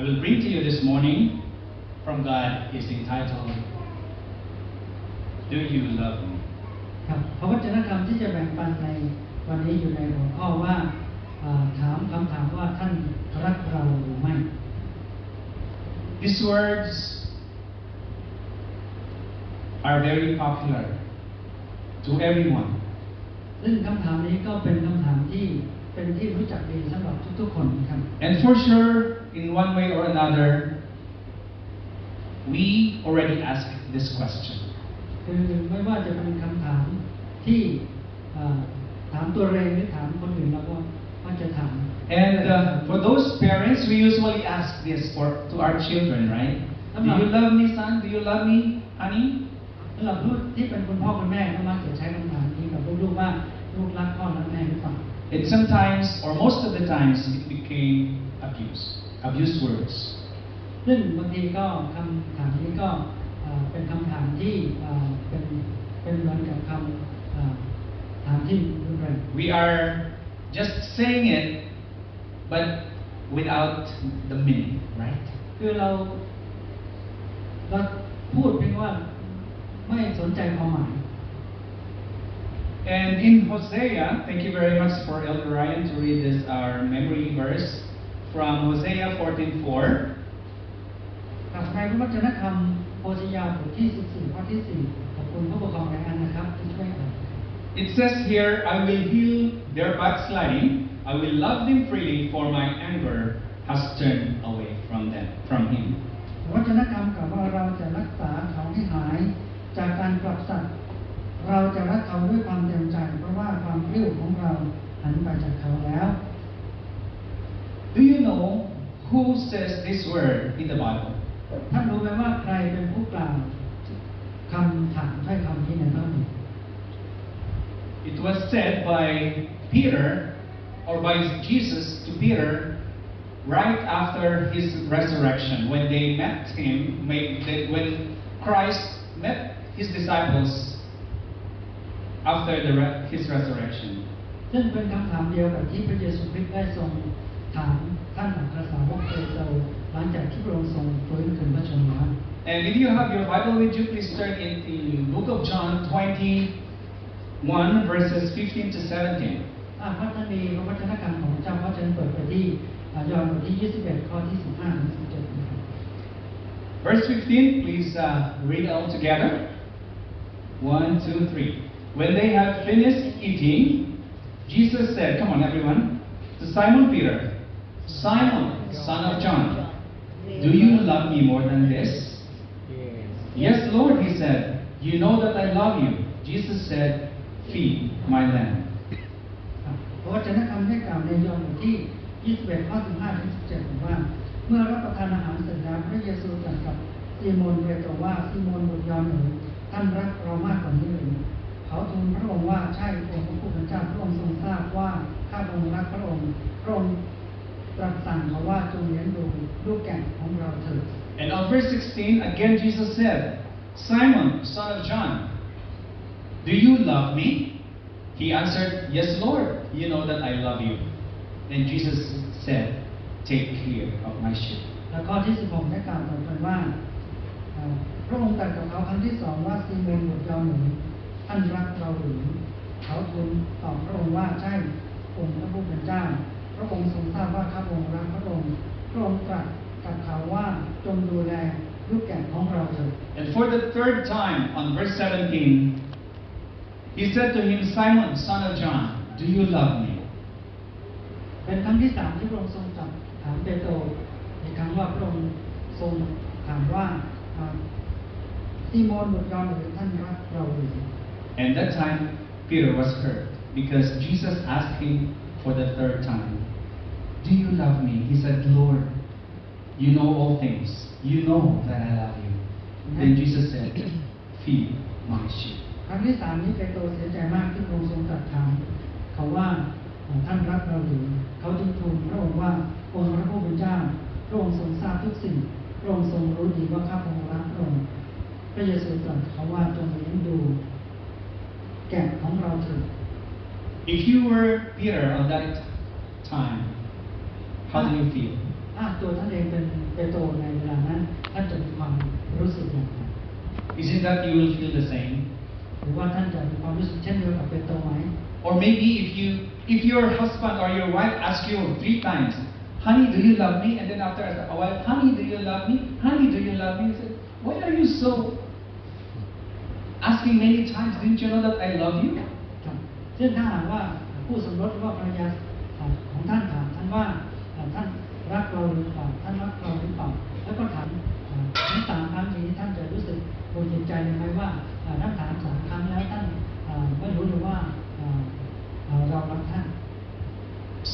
I will bring to you this morning from God is entitled Do you love me? ครับพระวจนะคำที่จะแบ่งปันในวันนี้อยู่ในหัวข้อว่าถามคำถามว่าท่านรักเราหรือไม่ These words are very popular to everyone. ซึ่งคำถามนี้ก็เป็นคำถามที่เป็นที่รู้จักดีสำหรับทุกๆคนครับ And for sure, in one way or another, we already asked this question. คือไม่ว่าจะเป็นคำถามที่ถามตัวเองหรือถามคนอื่นเราก็มักจะถาม And for those parents, we usually ask this to our children, right? Do you love me, son? Do you love me, honey? สำหรับลูกที่เป็นคุณพ่อคุณแม่ก็มักจะใช้คำถามนี้กับลูกๆว่าลูกรักพ่อรักแม่หรือเปล่า It sometimes, or most of the times, it became abuse words. ซึ่งบางทีก็คำถามนี้ก็เป็นคำถามที่เป็นเหมือนกับคำถามที่รุนแรง We are just saying it, but without the meaning, right? คือเราพูดเพียงว่าไม่สนใจความหมาย And in Hosea, thank you very much for Elder Ryan to read this our memory verse from Hosea 14:4. กับในพระวจนะคำโฮเซยาบทที่14ข้อที่4ขอบคุณผู้ปกครองหลายอันนะครับที่ช่วยอ่าน It says here, I will heal their backsliding. I will love them freely, for my anger has turned away from him. พระวจนะคำกล่าวว่าเราจะรักษาเขาให้หายจากการกลับสัตย์เราจะรักเขาด้วยความเต็มใจเพราะว่าความกลิ้วของเราหันไปจากเขาแล้ว Do you know who says this word in the Bible? ท่านรู้ไหมว่าใครเป็นผู้กล่าวคำถามถ้อยคำนี้ในพระคัมภีร์ It was said by Peter, or by Jesus to Peter, right after his resurrection, when they met him, when Christ met his disciples after his resurrection. ซึ่งเป็นคำถามเดียวกับที่พระเยซูคริสต์ได้ทรงถามท่านอัครสาวกเปโตรหลังจากที่พระองค์ทรงฟื้นคืนพระชนม์แล้ว And if you have your Bible with you, please turn in the book of John 21 verses 15 to 17. พระท่านมีพระวจนะคำของเจ้าพระเจ้าเปิดไปที่ยอห์นบทที่21ข้อที่15ถึง17นะครับ Verse 15, please read all together. 1, 2, 3. When they had finished eating, Jesus said, come on everyone, to Simon Peter, Simon, son of John, do you love me more than this? Yes, Lord, he said, you know that I love you. Jesus said, feed my lamb. พระวจนะคำได้กล่าวในยอห์นบทที่21ข้อ15ถึง17บอกว่าเมื่อรับประทานอาหารเสร็จแล้วพระเยซูตรัสกับซีโมนเปโตรว่าซีโมนบุตรยอห์นหนูท่านรักเรามากกว่านี้หรือเขาทูลพระองค์ว่าใช่องค์พระผู้เป็นเจ้าพระองค์ทรงทราบว่าข้าพระองค์รักพระองค์ตรัสสั่งเขาว่าจงเลี้ยงดูลูกแกะของเราเถิด And on verse 16, again Jesus said, Simon, son of John, do you love me? He answered, yes, Lord, you know that I love you. Then Jesus said, take care of my sheep. แล้วข้อที่16ได้กล่าวต่อไปว่าพระองค์ตรัสกับเขาครั้งที่2ว่าซีโมนบุตรยอห์นหนูท่านรักเราหรือเขาทูลตอบพระองค์ว่าใช่องค์พระผู้เป็นเจ้าพระองค์ทรงทราบว่าข้าพระองค์รักพระองค์ตรัสกับเขาว่าจงดูแลลูกแกะของเราเถิด And for the third time on verse 17, he said to him, Simon, son of John, do you love me? เป็นครั้งที่3ที่พระองค์ทรงถามเปโตรในครั้งว่าพระองค์ทรงถามว่าซีโมนบุตรยอห์นหรือท่านรักเราหรือ And that time Peter was hurt because Jesus asked him for the third time, do you love me? He said, Lord, you know all things. You know that I love you. Then Jesus said, feed my sheep. ครั้งที่3นี้เปโตรเสียใจมากที่พระองค์ทรงตรัสถามเขาว่าท่านรักเราหรือเขาจึงทูลพระองค์ว่าองค์พระผู้เป็นเจ้าพระองค์ทรงทราบทุกสิ่งพระองค์ทรงรู้ดีว่าข้าพระองค์รักพระองค์พระเยซูตรัสเขาว่าจงเลี้ยงดูแกะของเราเถิด If you were Peter on that time, how do you feel? ตัวท่านเองเป็น that you will feel the same? หรือว่าท่านจะมีความรู้สึกเช่นเดียวกับเปโตรไหม Or maybe if your husband or your wife asks you 3 times, honey, do you love me? And then after a while, honey, do you love me? Honey, do you love me? You say, why are you so asking many times? Didn't you know that I love you? ครับเช่นถ้าหากว่าผู้สมรสหรือว่าภรรยาของท่านถามท่านว่าท่านรักเราหรือเปล่าท่านรักเราหรือเปล่าแล้วก็ถามถึง3 ครั้งนี้ท่านจะรู้สึกปวดใจไหมว่าท่านถาม3 ครั้งแล้วท่านไม่รู้หรือว่าเรารักท่าน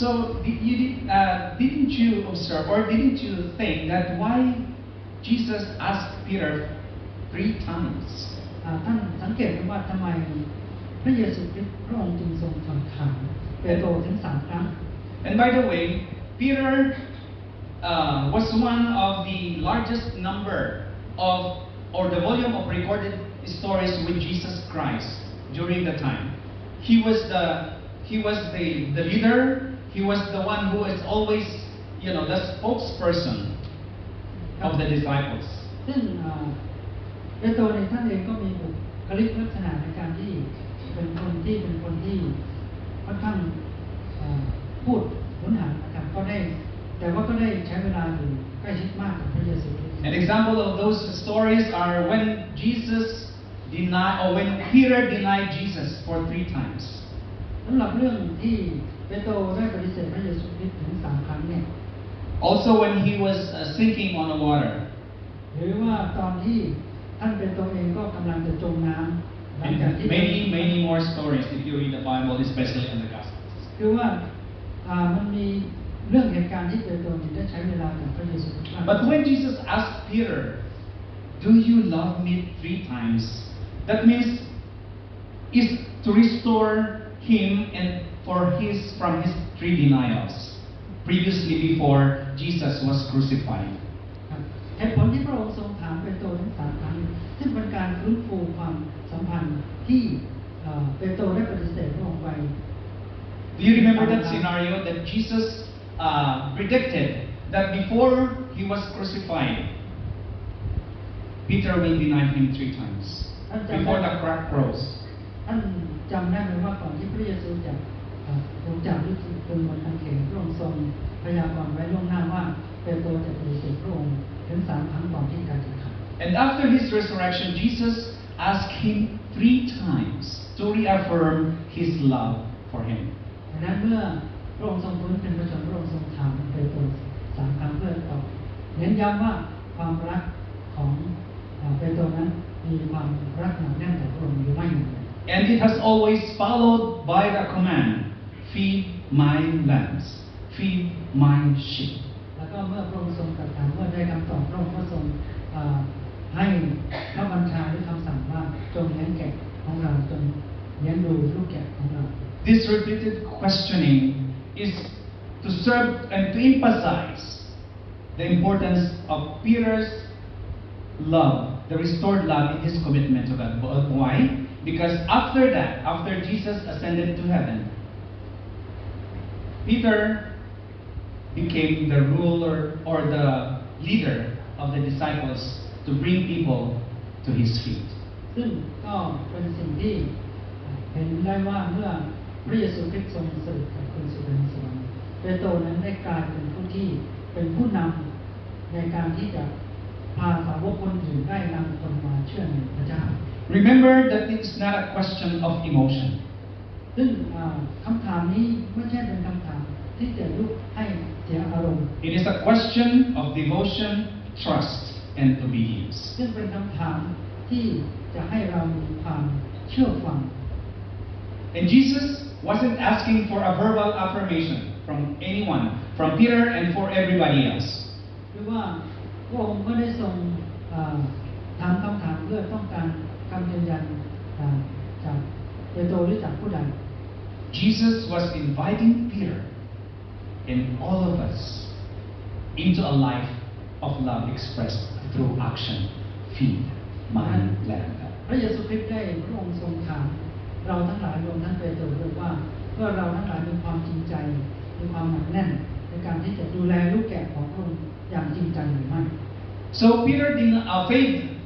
So didn't you observe or didn't you think that why Jesus asked Peter 3 times? ท่านสังเกตไหมว่าทำไมพระเยซูคริสต์พระองค์จึงทรงถามเปโตรถึง3 ครั้ง And by the way, Peter was one of the largest number of or the volume of recorded stories with Jesus Christ during the time. He was the leader. He was the one who is always, the spokesperson of the disciples. ซึ่งเปโตรในท่านเองก็มีบุคลิกลักษณะในการที่เป็นคนที่ค่อนข้างพูดหุนหันนะครับแต่ว่าก็ได้ใช้เวลาอยู่ใกล้ชิดมากกับพระเยซูคริสต์ An example of those stories are when when Peter denied Jesus for 3 times. สำหรับเรื่องที่เปโตรได้ปฏิเสธพระเยซูคริสต์ถึง3 ครั้งเนี่ย Also when he was sinking on the water. หรือว่าตอนที่ท่านเปโตรเองก็กำลังจะจมน้ำหลังจากที่ many more stories if you read the Bible, especially in the Gospels. คือว่ามันมีเรื่องเหตุการณ์ที่เปโตรได้ใช้เวลากับพระเยซูคริสต์ But when Jesus asked Peter, "Do you love me 3 times?" That means is to restore him and from his 3 denials previously before Jesus was crucified. เหตุผลที่พระองค์ทรงถามเปโตรถึง3 ครั้งซึ่งเป็นการฟื้นฟูความสัมพันธ์ที่เปโตรได้ปฏิเสธพระองค์ไป Do you remember that scenario that Jesus predicted that before he was crucified, Peter will deny him 3 times before the cock crows? ท่านจำได้ไหมว่าก่อนที่พระเยซูจะลงจากฤทธิ์บนกางเขนพระองค์ทรงพยากรณ์ไว้ล่วงหน้าว่าเปโตรจะปฏิเสธพระองค์ถึง3 ครั้งก่อนที่การจะขาด And after his resurrection, Jesus asked him 3 times to reaffirm his love for him. ดังนั้นเมื่อพระองค์ทรงฟื้นเป็นพระชนม์พระองค์ทรงถามเปโตร3 ครั้งเพื่อตอบเน้นย้ำว่าความรักของเปโตรนั้นมีความรักหนักแน่นต่อพระองค์หรือไม่ And it has always followed by the command, feed my lambs, feed my sheep. แล้วก็เมื่อพระองค์ทรงตรัสถามเมื่อได้คำตอบพระองค์ก็ทรงให้พระบัญชาหรือคำสั่งว่าจงเลี้ยงแกะของเราจงเลี้ยงดูลูกแกะของเรา This repeated questioning is to serve and to emphasize the importance of Peter's love, the restored love in his commitment to God. Why? Because after Jesus ascended to heaven, Peter became the ruler or the leader of the disciples to bring people to his feet. ซึ่งก็เป็นสิ่งที่เห็นได้ว่าเมื่อพระเยซูคริสต์ทรงเสด็จกลับคืนสู่แผ่นดินสวรรค์เปโตรนั้นได้กลายเป็นผู้ที่เป็นผู้นำในการที่จะพาสาวกคนอื่นได้นำคนมาเชื่อในพระเจ้า Remember that it's not a question of emotion. ซึ่งคำถามนี้ไม่ใช่เป็นคำถามที่จะลุกให้เสียอารมณ์ It is a question of devotion, trust, and obedience. ซึ่งเป็นคำถามที่จะให้เรามีความเชื่อฟัง And Jesus wasn't asking for a verbal affirmation from anyone, from Peter and for everybody else. หรือว่าพระองค์ก็ได้ทรงถามคำถามเพื่อต้องการคำยืนยันจากเปโตรหรือจากผู้ใด Jesus was inviting Peter and all of us into a life of love expressed through action. Feed my lamb. พระเยซูคริสต์ได้พระองค์ทรงถามเราทั้งหลายรวมทั้งเปโตรด้วยว่าเพื่อเราทั้งหลายมีความจริงใจมีความหนักแน่นในการที่จะดูแลลูกแกะของพระองค์อย่างจริงจังหรือไม่ So Peter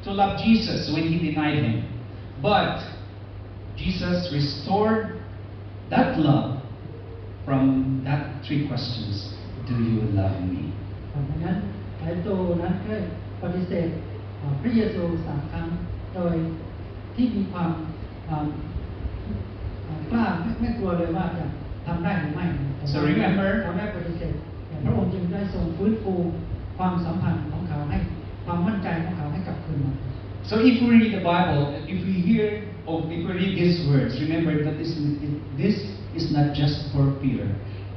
to love Jesus when he denied him. But Jesus restored that love from that 3 questions. Do you love me? ดังนั้นหลายตัวนั้นก็ปฏิเสธพระเยซู3 ครั้งโดยที่มีความกล้าไม่กลัวเลยว่าจะทำได้หรือไม่ So remember เขาได้ปฏิเสธพระองค์จึงได้ทรงฟื้นฟูความสัมพันธ์ของเขาให้ความมั่นใจของเขาให้กลับคืนมา So if we read the Bible, if we hear or if we read these words, remember that this is not just for Peter.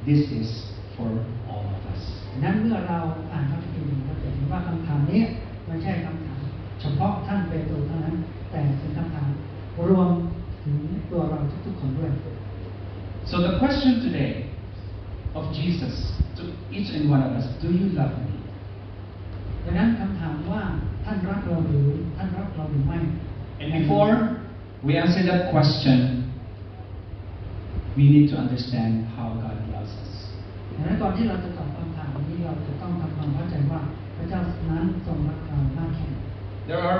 This is for all of us. นั้นเมื่อเราอ่านพระคัมภีร์เราจะเห็นว่าคำถามนี้ไม่ใช่คำถามเฉพาะท่านเปโตรเท่านั้นแต่เป็นคำถามรวมถึงตัวเราทุกๆคนด้วย So the question today of Jesus to each and one of us, do you love me? ดังนั้นคำถามว่าท่านรักเราหรือท่านรักเราหรือไม่ And before we answer that question, we need to understand how God loves us. ดังนั้นก่อนที่เราจะตอบคำถามนี้เราจะต้องทำความเข้าใจว่าพระเจ้านั้นทรงรักเรามากแค่ไหน There are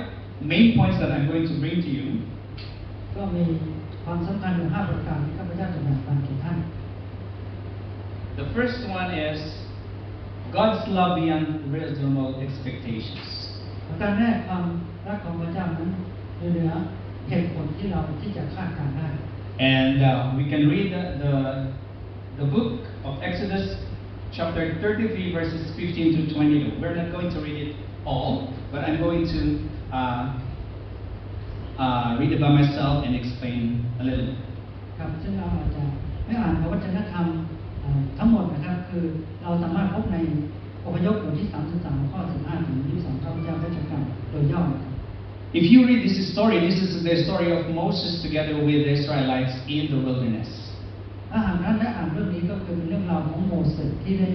5 main points that I'm going to bring to you. ก็มีความสำคัญอยู่5 ประการที่ข้าพเจ้าจะแบ่งปันแก่ท่าน The first one is God's love beyond reasonable expectations. ประการแรกความรักของพระเจ้านั้นเหนือเหตุผลที่เราที่จะคาดการณ์ได้ And we can read the book of Exodus chapter 33 verses 15 to 22. We're not going to read it all, but I'm going to read it by myself and explain a little bit. ครับซึ่งเราอาจจะไม่อ่านพระวจนะธรรมทั้งหมดนะครับคือเราสามารถพบในอพยพบทที่33ข้อ15ถึง22ข้าพเจ้าได้จัดการโดยย่อ If you read this story, this is the story of Moses together with the Israelites in the wilderness. ถ้าหากท่านได้อ่านเรื่องนี้ก็คือเป็นเรื่องราวของโมเสสที่ได้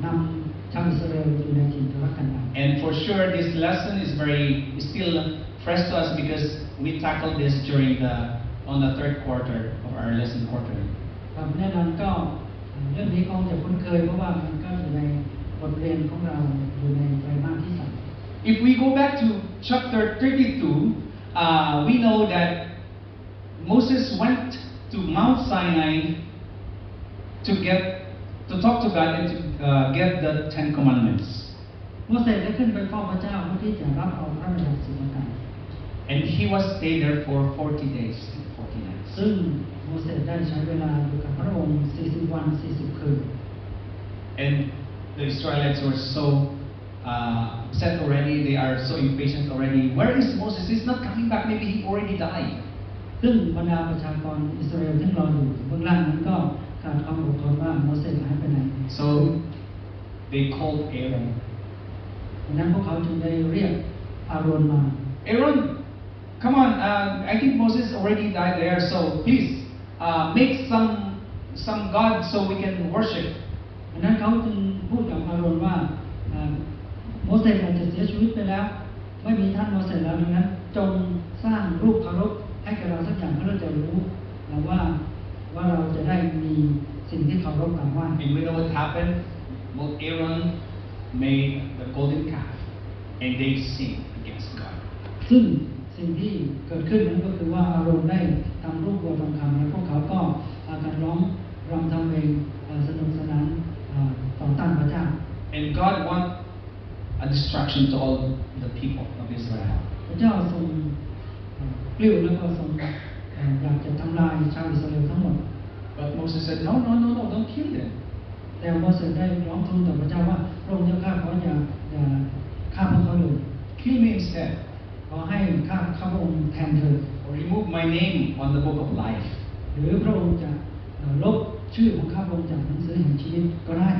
นำชาวอิสราเอลอยู่ในถิ่นทุรกันดาร And for sure this lesson is still fresh to us because we tackled this on the 3rd quarter of our lesson quarter. ครับแน่นอนก็เรื่องนี้คงจะคุ้นเคยเพราะว่ามันก็อยู่ในบทเรียนของเราอยู่ในไตรมาสที่3 If we go back to chapter 32, we know that Moses went to Mount Sinai to talk to God and to get the 10 commandments. โมเสสได้ขึ้นไปเฝ้าพระเจ้าเพื่อที่จะรับเอาพระบัญญัติ10 ประการ And he was stayed there for 40 days and 40 nights. ซึ่งโมเสสได้ใช้เวลาอยู่กับพระองค์40 วัน 40 คืน And the Israelites were so upset already, they are so impatient already. Where is Moses? He's not coming back, maybe he already died. ซึ่งบรรดาประชากรอิสราเอลที่รออยู่เบื้องล่างนั้นก็ขาดความอดทนว่าโมเสสหายไปไหน So they called Aaron. ดังนั้นพวกเขาจึงได้เรียกอาโรนมา Aaron, come on, I think Moses already died there, so please make some God so we can worship. ดังนั้นเขาจึงพูดกับอาโรนว่าโมเสสอาจจะเสียชีวิตไปแล้วไม่มีท่านโมเสสแล้วดังนั้นจงสร้างรูปเคารพให้แก่เราสักอย่างเพื่อเราจะรู้ว่าเราจะได้มีสิ่งที่เคารพกราบไหว้ And we know what happened. Both Aaron made the golden calf and they sinned against God. ซึ่งสิ่งที่เกิดขึ้นนั้นก็คือว่าอาโรนได้ทำรูปวัวทองคำและพวกเขาก็การร้องรำทำเพลงสนุกสนานต่อต้านพระเจ้า And God wants a destruction to all the people of Israel. พระเจ้าทรงกลิ้วแล้วก็ทรงอยากจะทำลายชาวอิสราเอลทั้งหมด But Moses said, no, don't kill them. แต่โมเสสได้ร้องทูลต่อพระเจ้าว่าพระองค์เจ้าข้าขออย่าฆ่าพวกเขาเลย Kill me instead. ขอให้ข้าพระองค์แทนเถิด Or remove my name on the book of life. หรือพระองค์จะลบชื่อของข้าพระองค์จากหนังสือแห่งชีวิตก็ได้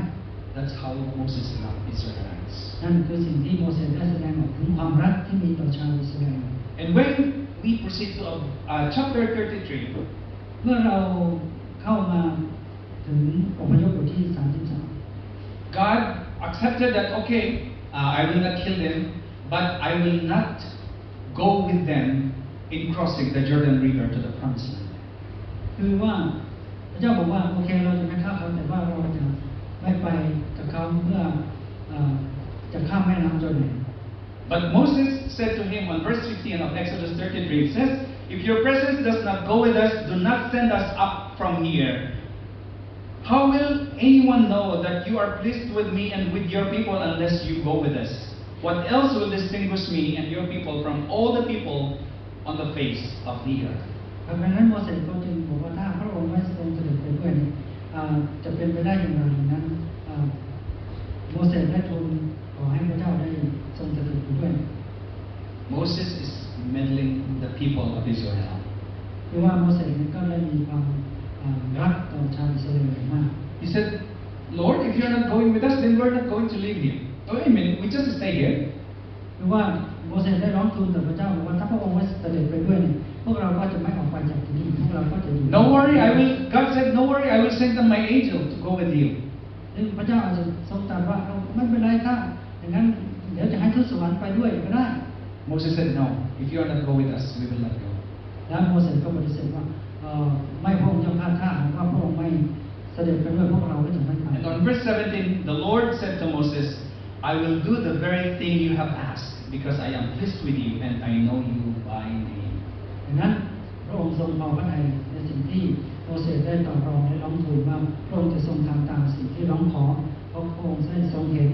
That's how Moses loved Israelites. นั่นคือสิ่งที่โมเสสได้แสดงออกถึงความรักที่มีต่อชาวอิสราเอล And when we proceed to chapter 33, เมื่อเราเข้ามาถึงอพยพบทที่33 God accepted that, okay, I will not kill them, but I will not go with them in crossing the Jordan River to the promised land. คือว่าพระเจ้าบอกว่าโอเคเราจะไม่ฆ่าเขาแต่ว่าเราจะไม่ไปกับเขาเพื่อจะข้ามแม่น้ำจอร์แดน But Moses said to him on verse 15 of Exodus 33, it says, if your presence does not go with us, do not send us up from here. How will anyone know that you are pleased with me and with your people unless you go with us? What else will distinguish me and your people from all the people on the face of the earth? ดังนั้นโมเสสก็จึงบอกว่าถ้าพระองค์ไม่ทรงเสด็จไปด้วยจะเป็นไปได้อย่างไรนั้นโมเสสได้ทูลขอให้พระเจ้าได้ทรงเสด็จไปด้วย Moses is meddling the people of Israel. เพราะว่าโมเสสก็ได้มีความรักต่อชาวอิสราเอลมาก He said, Lord, if you are not going with us, then we are not going to leave here. Oh, wait a minute, we just stay here. เพราะว่าโมเสสได้ร้องทูลต่อพระเจ้าว่าถ้าพระองค์ไม่เสด็จไปด้วยเนี่ยพวกเราก็จะไม่ออกไปจากที่นี่พวกเราก็จะอยู่ No worry, God said, no worry, I will send them my angel to go with you. ซึ่งพระเจ้าอาจจะทรงตรัสว่าไม่เป็นไรถ้าอย่างนั้นเดี๋ยวจะให้ทูตสวรรค์ไปด้วยก็ได้ Moses said, no, if you are not go with us, we will not go. แล้วโมเสสก็ปฏิเสธว่าไม่พระองค์เจ้าข้าถ้าหากว่าพระองค์ไม่เสด็จไปด้วยพวกเราก็จะไม่ไป And on verse 17, the Lord said to Moses, I will do the very thing you have asked, because I am pleased with you and I know you by name. ดังนั้นพระองค์ทรงพอพระทัยในสิ่งที่โมเสสได้ต่อรองและร้องทูลว่าพระองค์จะทรงทำตามสิ่งที่ร้องขอเพราะพระองค์ได้ทรงเห็น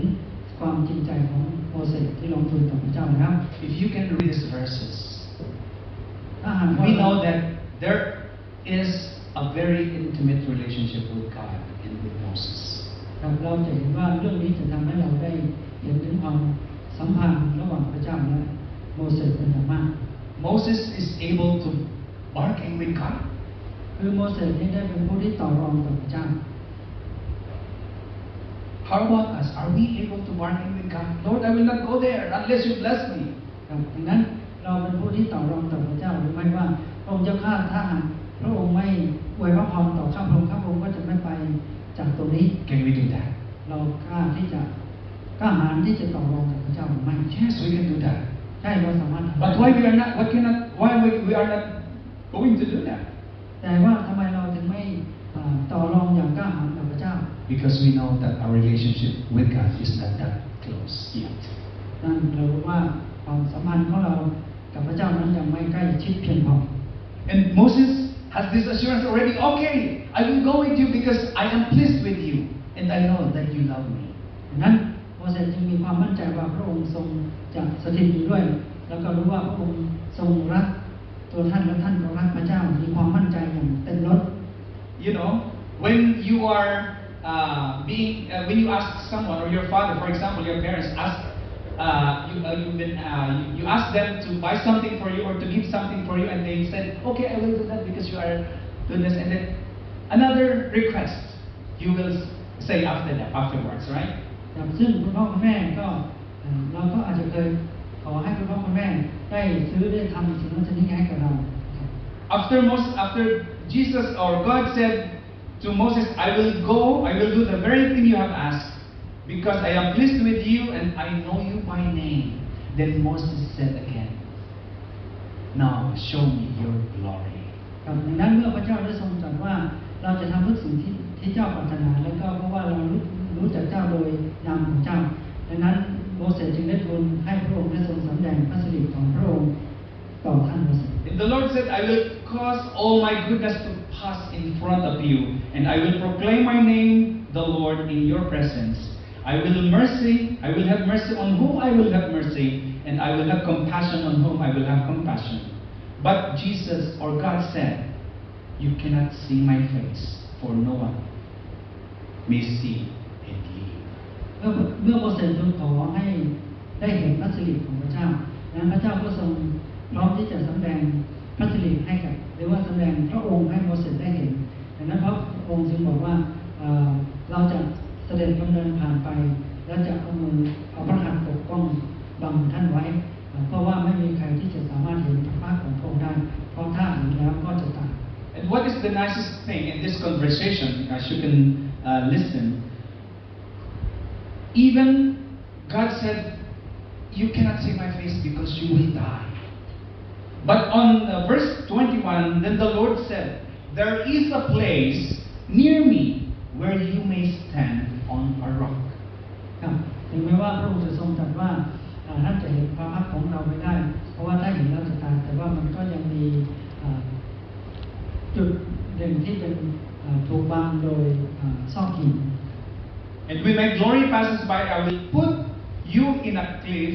ความจริงใจของโมเสสที่ร้องทูลต่อพระเจ้านะครับ If you can read these verses, ถ้าหากว่า we know that there is a very intimate relationship with God and with Moses. เราจะเห็นว่าเรื่องนี้จะทำให้เราได้เห็นถึงความสัมพันธ์ระหว่างพระเจ้าและโมเสสเป็นอย่างมาก Moses is able to bargain with God. คือโมเสสนี่ได้เป็นผู้ที่ต่อรองกับพระเจ้า How about us? Are we able to bargain with God? Lord, I will not go there unless you bless me. ดังนั้นเราเป็นผู้ที่ต่อรองต่อพระเจ้าหรือไม่ว่าพระองค์เจ้าข้าถ้าหากพระองค์ไม่อวยพระพรต่อข้าพระองค์ก็จะไม่ไปจากตรงนี้ Can we do that? เรากล้าหาญที่จะต่อรองกับพระเจ้าหรือไม่ Yes, we can do that. ใช่เราสามารถทำ But why we are not going to do that? แต่ว่าทำไมเราถึงไม่ต่อรองอย่างกล้าหาญกับพระเจ้า Because we know that our relationship with God is not that close yet. นั่นเรารู้ว่าความสัมพันธ์ของเรากับพระเจ้านั้นยังไม่ใกล้ชิดเพียงพอ And Moses has this assurance already. Okay, I will go with you because I am pleased with you and I know that you love me. ดังนั้นโมเสสจึงมีความมั่นใจว่าพระองค์ทรงจะสถิตอยู่ด้วยแล้วก็รู้ว่าพระองค์ทรงรักตัวท่านและท่านก็รักพระเจ้ามีความมั่นใจอย่างเต็มล้น You know, when you are when you ask someone or your father, for example, your parents ask you ask them to buy something for you or to give something for you, and they said, "Okay, I will do that because you are goodness." And then another request you will say afterwards, right? ซึ่งคุณพ่อคุณแม่ก็เราก็อาจจะเคยขอให้คุณพ่อคุณแม่ได้ซื้อได้ทำสิ่งนั้นสิ่งนี้ให้กับเรา After Jesus or God said to Moses, I will do the very thing you have asked because I am pleased with you and I know you by name. Then Moses said again, now show me your glory. ดังนั้นเมื่อพระเจ้าได้ทรงตรัสว่าเราจะทำทุกสิ่งที่เจ้าปรารถนาแล้วก็เพราะว่าเรารู้จักเจ้าโดยนามของเจ้าดังนั้นโมเสสจึงได้ทูลให้พระองค์ได้ทรงสำแดงพระสิริของพระองค์ต่อท่านโมเสส And the Lord said, I will cause all my goodness to pass in front of you, and I will proclaim my name, the Lord, in your presence. I will have mercy on whom I will have mercy, and I will have compassion on whom I will have compassion. But Jesus or God said, you cannot see my face, for no one may see and live. เมื่อโมเสสทูลขอให้ได้เห็นพระสิริของพระเจ้านั้นพระเจ้าก็ทรงพร้อมที่จะสำแดงพระสิริให้กับหรือว่าสำแดงพระองค์ให้โมเสสได้เห็นดังนั้นพระองค์จึงบอกว่าเราจะเสด็จดำเนินผ่านไปและจะเอาพระหัตถ์ปกป้องบังท่านไว้เพราะว่าไม่มีใครที่จะสามารถเห็นพระพักตร์ของพระองค์ได้เพราะถ้าเห็นแล้วก็จะตาย And what is the nicest thing in this conversation, as you can listen, even God said, you cannot see my face because you will die. But on verse 21, then the Lord said, there is a place near me where you may stand on a rock. ถึงแม้ว่าพระองค์จะทรงตรัสว่าท่านจะเห็นพระ ำโดยซอกหิน And when my glory passes by, I will put you in a cliff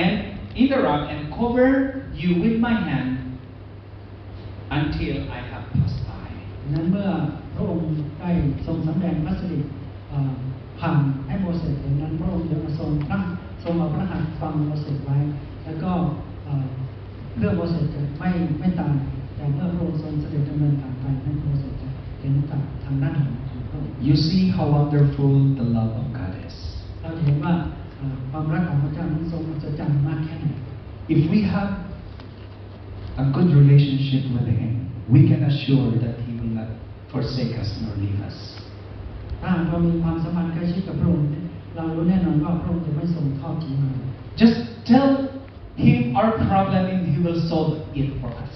and in the rock and cover you with my hand until I have passed by. นั้นเมื่อพระองค์ได้ทรงสำแดงพระสิริผ่านให้โมเสสเห็นนั้นพระองค์จะมาทรงเอาพระหัตถ์ฟังโมเสสไว้แล้วก็เพื่อโมเสสจะไม่ตายแต่เมื่อพระองค์ทรงเสด็จดำเนินผ่านไปนั้นโมเสสจะเห็นจากทางด้านของพระองค์ You see how wonderful the love of God is. เราจะเห็นว่าความรักของพระเจ้านั้นทรงอัศจรรย์มากแค่ไหน If we have a good relationship with Him, we can assure that He will not forsake us nor leave us. ถ้าเรามีความสัมพันธ์ใกล้ชิดกับพระองค์เรารู้แน่นอนว่าพระองค์จะไม่ทรงทอดทิ้งเรา Just tell Him our problem and He will solve it for us.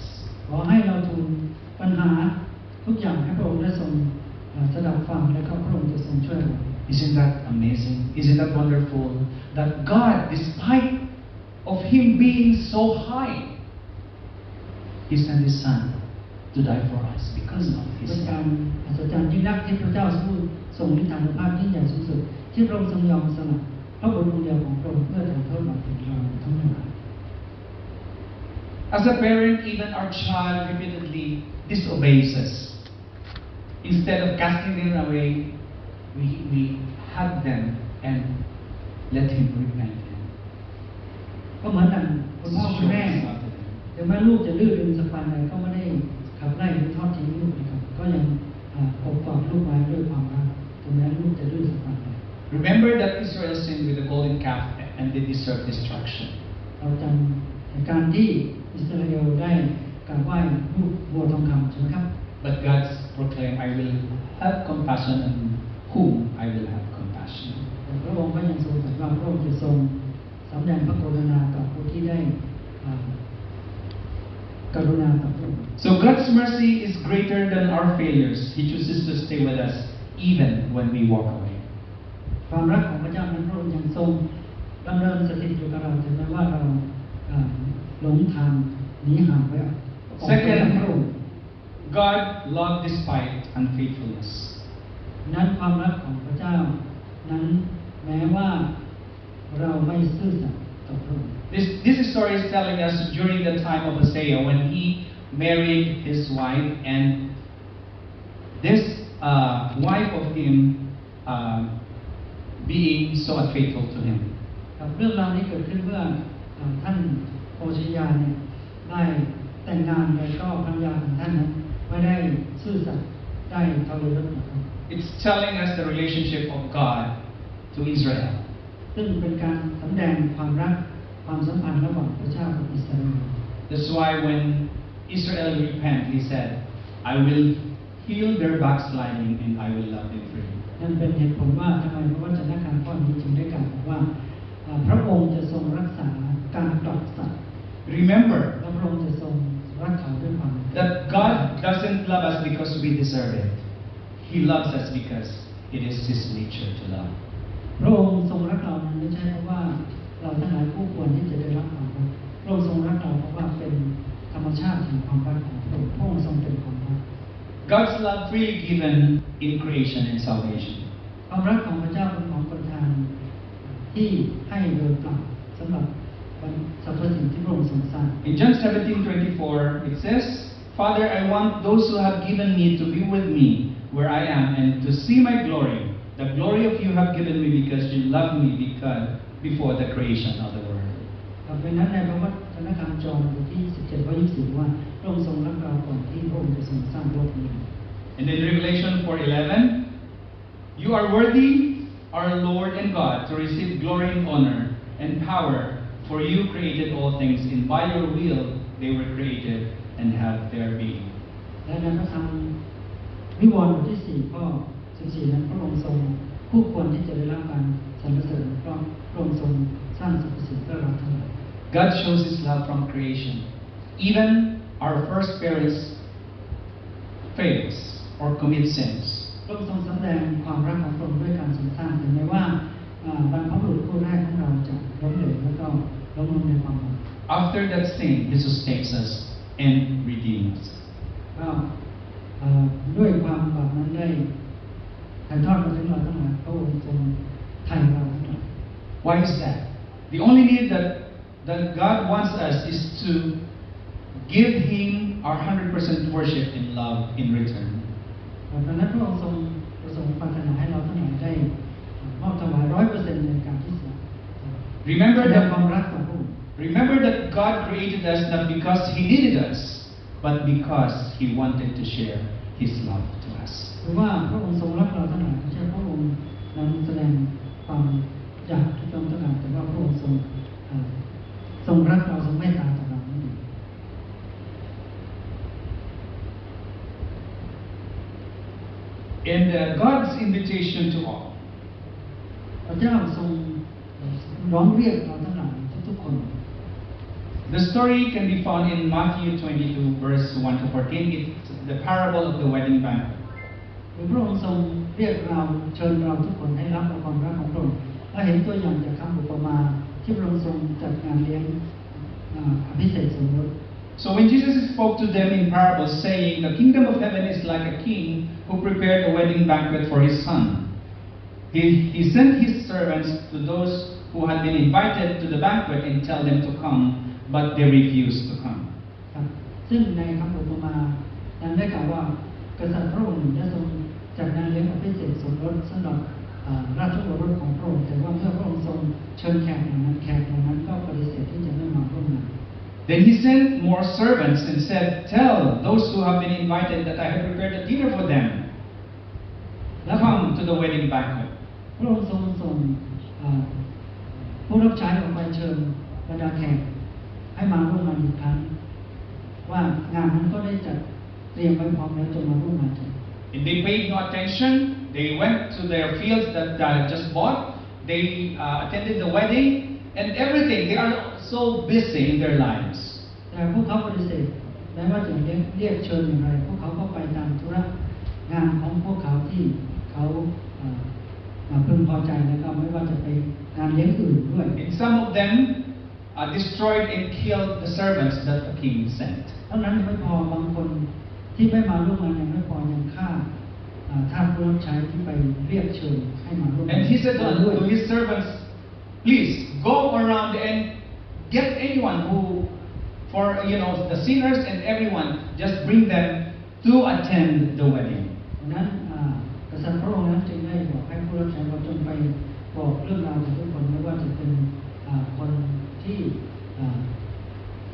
ขอให้เราทูลปัญหาทุกอย่างให้พระองค์ได้ทรงสดับฟังและก็พระองค์จะทรงช่วยเรา Isn't that amazing? Isn't that wonderful? That God, despite of Him being so high, He sent His Son to die for us because of His เป็นการ love. อัศจรรย์ยิ่งนักที่พระเจ้าทรงฤทธานุภาพยิ่งใหญ่สูงสุดที่พระองค์ทรงยอมสละพระบุตรองค์เดียวของพระองค์เพื่อไถ่โทษบาปของเราทั้งหลาย As a parent, even our child repeatedly disobeys us. Instead of casting them away, we hug them and let Him repent. ก็เหมือนกันคุณพ่อคุณแม่ Show His love to them. ถึงแม้ลูกจะดื้อดึงสักปานใดก็ไม่ได้ขับไล่หรือทอดทิ้งลูกนะครับก็ยังอบกอดลูกไว้ด้วยความรักถึงแม้ลูกจะดื้อสักปานใด Remember that Israel sinned with the golden calf and they deserve destruction. เราจำเหตุการณ์ที่อิสราเอลได้กราบไหว้รูปวัวทองคำใช่ไหมครับ But God proclaimed, I will have compassion on whom I will have compassion. แต่พระองค์ก็ยังทรงตรัสว่าพระองค์จะทรงสำแดงพระกรุณาต่อผู้ที่ได้กรุณาต่อพระองค์ So God's mercy is greater than our failures. He chooses to stay with us even when we walk away. ความรักของพระเจ้านั้นพระองค์ยังทรงดำเนินสถิตอยู่กับเราถึงแม้ว่าเราหลงทางหนีห่างไปออกไปจากพระองค์ God loved despite unfaithfulness. นั้นความรักของพระเจ้านั้นแม้ว่าเราไม่ซื่อสัตย์ต่อพระองค์ This story is telling us during the time of Hosea when he married his wife and this wife of him being so unfaithful to him. เรื่องราวนี้เกิดขึ้นเมื่อท่านโอชยาเนี่ยได้แต่งงานแล้วก็ภรรยาของท่านนั้นไม่ได้ซื่อสัตย์ได้ทรยศต่อเขา It's telling us the relationship of God to Israel. ซึ่งเป็นการแสดงความรักความสัมพันธ์ระหว่างพระเจ้ากับอิสราเอล That's why when Israel repent, He said, I will heal their backsliding and I will love them freely. นั่นเป็นเหตุผลว่าทำไมพระวจนะการข้อนี้จึงได้กล่าวบอกว่าพระองค์จะทรงรักษาการกลับสัตย์ Remember และพระองค์จะทรงรักเขาด้วยความ that God doesn't love us because we deserve it. He loves us because it is His nature to love. พระองค์ทรงรักเรานั้นไม่ใช่เพราะว่าเราทั้งหลายคู่ควรที่จะได้รับความรักพระองค์ทรงรักเราเพราะว่าเป็นธรรมชาติแห่งความรักของพระองค์พระองค์ทรงเป็นความรัก God's love freely given in creation and salvation. ความรักของพระเจ้าเป็นของประทานที่ให้โดยเปล่าสำหรับสรรพสิ่งที่พระองค์ทรงสร้าง In John 17:24, it says, Father, I want those who have given me to be with me where I am and to see my glory. The glory of you have given me because you loved me before the creation of the world. เป็นนั้นในพระวจนะธรรมจอห์นบทที่17ข้อ24ว่าพระองค์ทรงรักเราก่อนที่พระองค์จะทรงสร้างโลกนี้ And in Revelation 4:11, you are worthy, our Lord and God, to receive glory and honor and power, for you created all things, and by your will they were created and have their being. และในพระธรรมวิวรณ์บทที่4ข้อ14นั้นพระองค์ทรงคู่ควรที่จะได้รับการสรรเสริญเพราะพระองค์ทรงสร้างสรรพสิ่งเพื่อเราทั้งหลาย God shows His love from creation. Even our first parents fails or commit sins. พระองค์ทรงแสดงความรักของพระองค์ด้วยการทรงสร้างถึงแม้ว่าบรรพบุรุษคู่แรกของเราจะล้มเหลวแล้วก็ล้มลงในความบาป After that sin, He sustains us and redeems us. ก็ด้วยความบาปนั้นได้ ถ่ายทอดมาถึงเราทั้งหลายพระองค์ทรงไถ่เราทั้งหลาย Why is that? The only need that God wants us is to give Him our 100% worship in love in return. ดังนั้นพระองค์ทรงประสงค์ปรารถนาให้เราทั้งหลายได้มอบถวาย 100% ในการที่จะ Remember แสดงความรักต่อพระองค์ that God created us not because He needed us, but because He wanted to share His love to us. หรือว่าพระองค์ทรงรักเราทั้งหลายไม่ใช่พระองค์นั้นแสดงความอยากที่ต้องการแต่ว่าพระองค์ทรงรักเราทรงเมตตาต่อเรานั่นเอง And God's invitation to all. พระเจ้าทรงร้องเรียกเราทั้งหลายทุกๆคน The story can be found in Matthew 22 verse 1 to 14. It's the parable of the wedding banquet. พระองค์ทรงเรียกเราเชิญเราทุกคนให้รับความรักของพระองค์และเห็นตัวอย่างจากคำอุปมาที่พระองค์ทรงจัดงานเลี้ยงอภิเษกสมรส So when Jesus spoke to them in parables saying, the kingdom of heaven is like a king who prepared a wedding banquet for his son. He sent his servants to those who had been invited to the banquet and tell them to come, but they refused to come. ซึ่งในคำอุปมานั้นได้กล่าวว่ากษัตริย์พระองค์ได้ทรงจัดงานเลี้ยงอภิเษกสมรสสำหรับราชโอรสของพระองค์แต่ว่าเมื่อพระองค์ทรงเชิญแขกเหล่านั้นก็ปฏิเสธที่จะไม่มาร่วมงาน Then he sent more servants and said, tell those who have been invited that I have prepared a dinner for them. Come to the wedding banquet. พระองค์ทรงส่งผู้รับใช้ออกไปเชิญบรรดาแขกให้มาร่วมงานอีกครั้งว่างานนั้นก็ได้จัดเตรียมไว้พร้อมแล้วจงมาร่วมงานกัน And they paid no attention. They went to their fields that they just bought. They attended the wedding and everything. They are so busy in their lives. แต่พวกเขาปฏิเสธแม้ว่าจะเรียกเชิญอย่างไรพวกเขาก็ไปตามธุระงานของพวกเขาที่เขาพึงพอใจแล้วก็ไม่ว่าจะไปงานเลี้ยงอื่นด้วย And some of them destroyed and killed the servants that the king sent. เท่านั้นยังไม่พอบางคนที่ไม่มาร่วมงานยังไม่พอยังฆ่าทาสผู้รับใช้ที่ไปเรียกเชิญให้มาร่วมงาน And he said to his servants, please go around and get anyone who, for the sinners and everyone, just bring them to attend the wedding. นั้นกษัตริย์พระองค์นั้นจึงได้บอกให้ผู้รับใช้เราจงไปบอกเรื่องราวของทุกคนไม่ว่าจะเป็นคนที่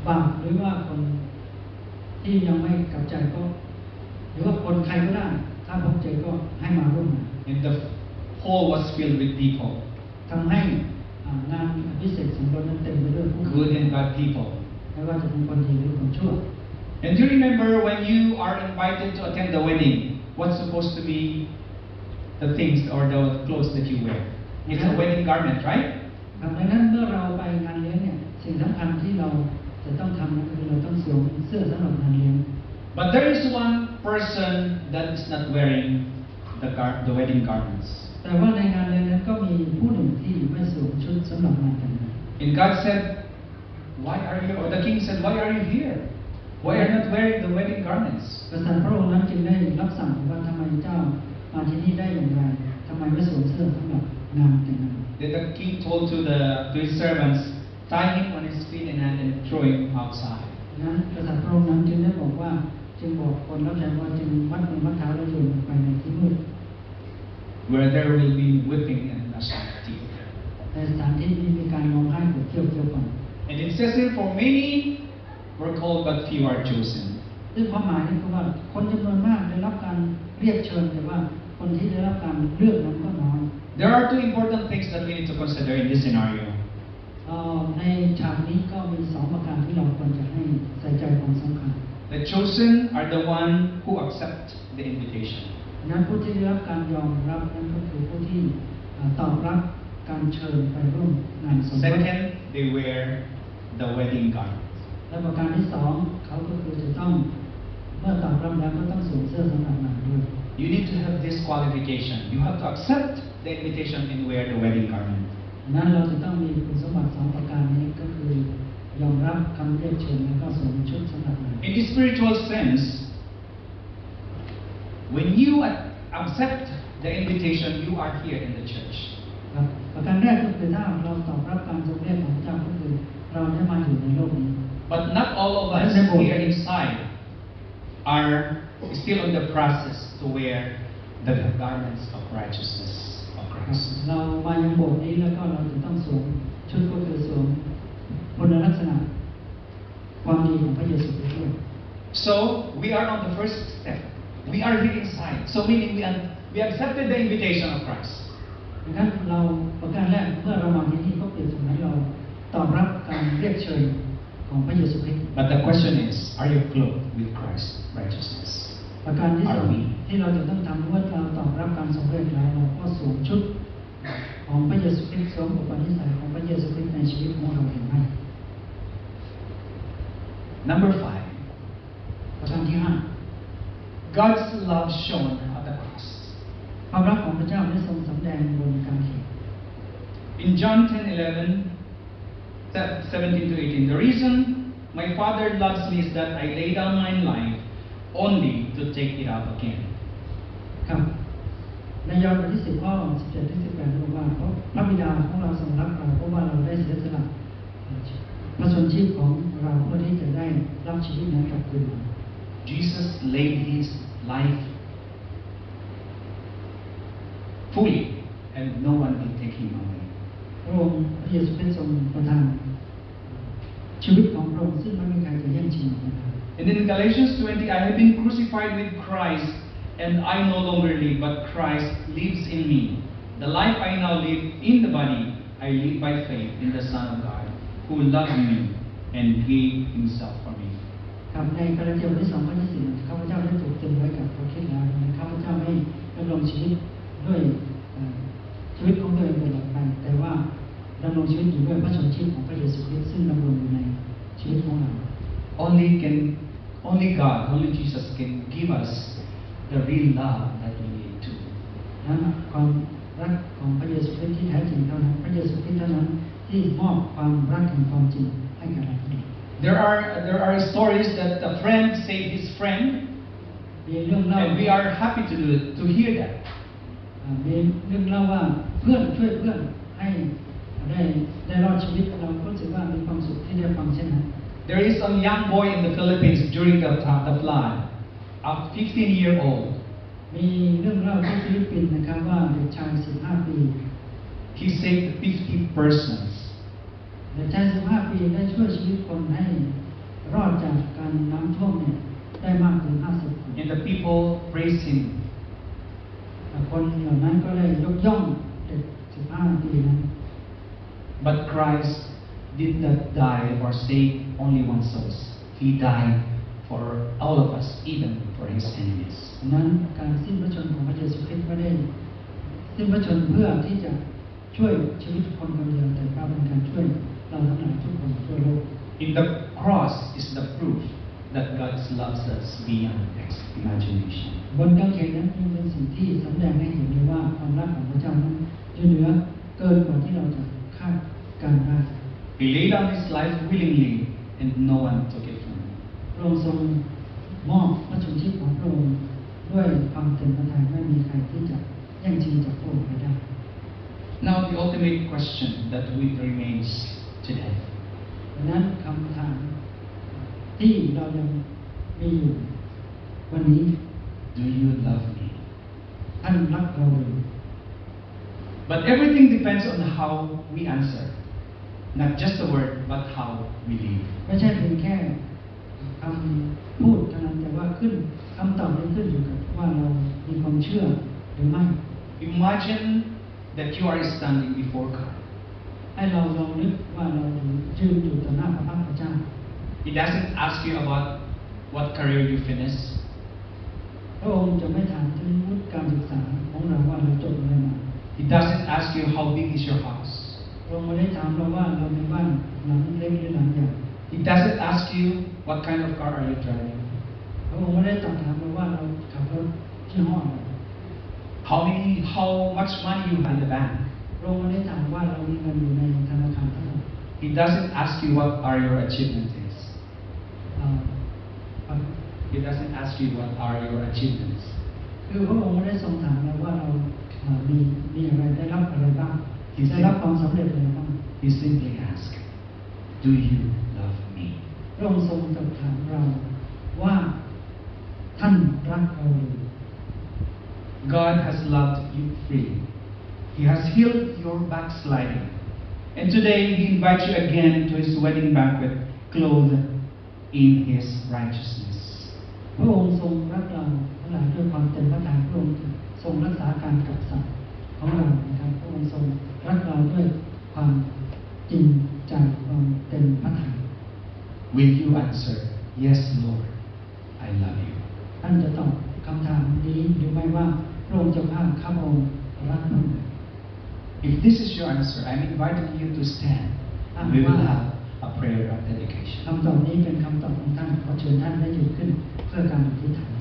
บาปหรือว่าคนที่ยังไม่กลับใจก็หรือว่าคนใครก็ได้ถ้าพบเจอก็ให้มาร่วมงาน And the hall was filled with people, ทำให้งานอภิเษกสมรสนั้นเต็มไปด้วยผู้ good and bad people. ไม่ว่าจะเป็นคนดีหรือคนชั่ว And do you remember when you are invited to attend the wedding, what's supposed to be the things or the clothes that you wear? It's a wedding garment, right? ดังนั้นเมื่อเราไปงานเลี้ยงเนี่ยสิ่งสำคัญที่เราจะต้องทำนั่นคือเราต้องสวมเสื้อสำหรับงานเลี้ยง But there is one person that is not wearing the wedding garments. แต่ว่าในงานเลี้ยงนั้นก็มีผู้หนึ่งที่ไม่สวมชุดสำหรับงานแต่งงาน And God said, why are you, or the king said, why are you here? Why are you not wearing the wedding garments? กษัตริย์พระองค์นั้นจึงได้รับสั่งว่าทำไมเจ้ามาที่นี่ได้อย่างไรทำไมไม่สวมเสื้อสำหรับงานแต่งงาน Then the king told to his servants, tie him on his feet and hand and throw him outside. นั้นกษัตริย์พระองค์นั้นจึงได้บอกว่าจึงบอกคนรับใช้ว่าจึงมัดมือมัดเท้าแล้วโยนไปในที่มืด Where there will be whipping and gnashing of teeth. ในสถานที่นี้มีการร้องไห้ปวดเที่ยวกัน And it says here, for many were called, but few are chosen. ซึ่งความหมายนี่คือว่าคนจำนวนมากได้รับการเรียกเชิญแต่ว่าคนที่ได้รับการเลือกนั้นก็น้อย There are two important things that we need to consider in this scenario. ในฉากนี้ก็มี2ประการที่เราควรจะให้ใส่ใจความสำคัญ The chosen are the one who accept the invitation. นั้นผู้ที่ได้รับการยอมรับนั้นก็คือผู้ที่ตอบรับการเชิญไปร่วมงานสมรส Second, they wear the wedding garment. และประการที่2เขาก็คือจะต้องเมื่อตอบรับแล้วก็ต้องสวมเสื้อสำหรับงานด้วย You need to have this qualification. You have to accept the invitation and wear the wedding garment. นั้นเราจะต้องมีคุณสมบัติ2ประการนี้ก็คือยอมรับคำเรียกเชิญแล้วก็สวมชุดสำหรับงาน In the spiritual sense, when you accept the invitation, you are here in the church. ครับประการแรกก็คือถ้าเราตอบรับการทรงเรียกของพระเจ้าก็คือเราได้มาอยู่ในโลกนี้ But not all of us here inside are still in the process to wear the garments of righteousness of Christ. เรามายังโบสถ์นี้แล้วก็เราจะต้องสวมชุดก็คือสวมคุณลักษณะความดีของพระเยซูคริสต์ด้วย So we are on the first step. We are here inside. So meaning we accepted the invitation of Christ. ดังนั้นเราประการแรกเมื่อเรามาที่นี่ก็เปรียบเสมือนเราตอบรับการเรียกเชิญของพระเยซูคริสต์ But the question is, are you clothed with Christ's righteousness? ประการที่สองที่เราจะต้องทำเมื่อเราตอบรับการทรงเรียกแล้วเราก็สวมชุดของพระเยซูคริสต์สวมอุปนิสัยของพระเยซูคริสต์ในชีวิตของเราเองไหม Number 5. ประการที่ God's love shown at the cross. ความรักของพระเจ้าได้ทรงสำแดงบนกางเขน In John 10:11-17-18, the reason my Father loves me is that I lay down my life only to take it up again. ครับในยอห์นบทที่10ข้อ17ถึง18บอกว่าเพราะพระบิดาของเราทรงรักเราเพราะว่าเราได้เสียสละพระชนชีพของเราเพื่อที่จะได้รับชีวิตนั้นกลับคืนมา Jesus laid his life fully and no one will take him away. พระองค์พระเยซูคริสต์ทรงประทานชีวิตของพระองค์ซึ่งไม่มีใครจะแย่งชิงมันได้ And in Galatians 20, I have been crucified with Christ, and I no longer live, but Christ lives in me. The life I now live in the body, I live by faith in the Son of God, who loved me and gave himself for me. ครับในกาลาเทียบทที่2ข้อที่4ข้าพเจ้าได้ถูกเต็มไว้กับพระคริสต์แล้วข้าพเจ้าไม่ดำรงชีวิตด้วยชีวิตของตัวเองตลอดไปแต่ว่าดำรงชีวิตอยู่ด้วยพระชนชีพของพระเยซูคริสต์ซึ่งดำรงอยู่ในชีวิตของเรา Only God, only Jesus can give us the real love that we need to. นั้นความรักของพระเยซูคริสต์ที่แท้จริงเท่านั้นพระเยซูคริสต์เท่านั้นที่มอบความรักแห่งความจริงให้กับเรา There are stories that a friend saved his friend, and we are happy to hear that. มีเรื่องเล่าว่าเพื่อนช่วยเพื่อนให้ได้รอดชีวิตเราก็รู้สึกว่ามีความสุขที่ได้ฟังเช่นนั้น There is some young boy in the Philippines during the flood, a 15-year-old. มีเรื่องเล่าที่ฟิลิปปินส์นะครับว่าเด็กชาย15 ปี He saved 50 persons. เด็กชาย15 ปีได้ช่วยชีวิตคนให้รอดจากการน้ำท่วมเนี่ยได้มากถึง50 คน And the people praised him. คนเหล่านั้นก็ได้ยกย่องเด็ก15 ปีนั้น But Christ did not die or save only one soul. He died for all of us, even for his enemies. นั้นการสิ้นพระชนของพระเยซูคริสต์ไม่ได้สิ้นพระชนเพื่อที่จะช่วยชีวิตคนคนเดียวแต่เป็นการช่วยเราทั้งหลายทุกคนทั่วโลก In the cross is the proof that God loves us beyond imagination. บนกางเขนนั้นจึงเป็นสิ่งที่แสดงให้เห็นเลยว่าความรักของพระเจ้านั้นอยู่เหนือเกินกว่าที่เราจะคาดการได้ He laid down his life willingly, and no one took it from him. พระองค์ทรงมอบพระชนชีพของพระองค์ด้วยความเต็มพระทัยไม่มีใครที่จะแย่งชิงจากพระองค์ไปได้ Now the ultimate question that remains today. ดังนั้นคำถามที่เรายังมีอยู่วันนี้ Do you love me? ท่านรักเราหรือ But everything depends on how we answer. Not just the word, but how we live. ไม่ใช่เพียงแค่คำพูดเท่านั้นแต่ว่าคำตอบนี้ขึ้นอยู่กับว่าเรามีความเชื่อหรือไม่ Imagine that you are standing before God. ให้เราลองนึกว่าเรายืนอยู่ต่อหน้าพระพักตร์พระเจ้า He doesn't ask you about what career you finished. พระองค์จะไม่ถามถึงวุฒิการศึกษาของเราว่าเราจบอะไรมา He doesn't ask you how big is your house. พระองค์ไม่ได้ถามเราว่าเรามีบ้านหลังเล็กหรือหลังใหญ่ He doesn't ask you what kind of car are you driving. พระองค์ไม่ได้ตรัสถามเราว่าเราขับรถยี่ห้ออะไร How much money you have in the bank. พระองค์ไม่ได้ถามว่าเรามีเงินอยู่ในธนาคารเท่าไหร่ He doesn't ask you what are your achievements. He doesn't ask you what are your achievements. คือพระองค์ไม่ได้ทรงถามเราว่าเรามีอะไรได้รับอะไรบ้างได้รับความสำเร็จอะไรบ้าง He simply asked, "Do you love me?" พระองค์ทรงตรัสถามเราว่าท่านรักเราหรือ God has loved you freely. He has healed your backsliding. And today He invites you again to His wedding banquet, clothed in His righteousness. พระองค์ทรงรักเราทั้งหลายด้วยความเต็มพระทัยพระองค์ทรงรักษาการกับสัตว์ของเรานะครับพระองค์ทรงรักเราด้วยความจริงใจความเต็มพระทัย Will you answer, "Yes, Lord, I love you"? ท่านจะตอบคำถามนี้หรือไม่ว่าพระองค์จะข้าพระองค์รักเรา If this is your answer, I'm inviting you to stand. And we will have a prayer of dedication. คำตอบนี้เป็นคำตอบของท่านขอเชิญท่านได้ยืนขึ้นเพื่อการอธิษฐาน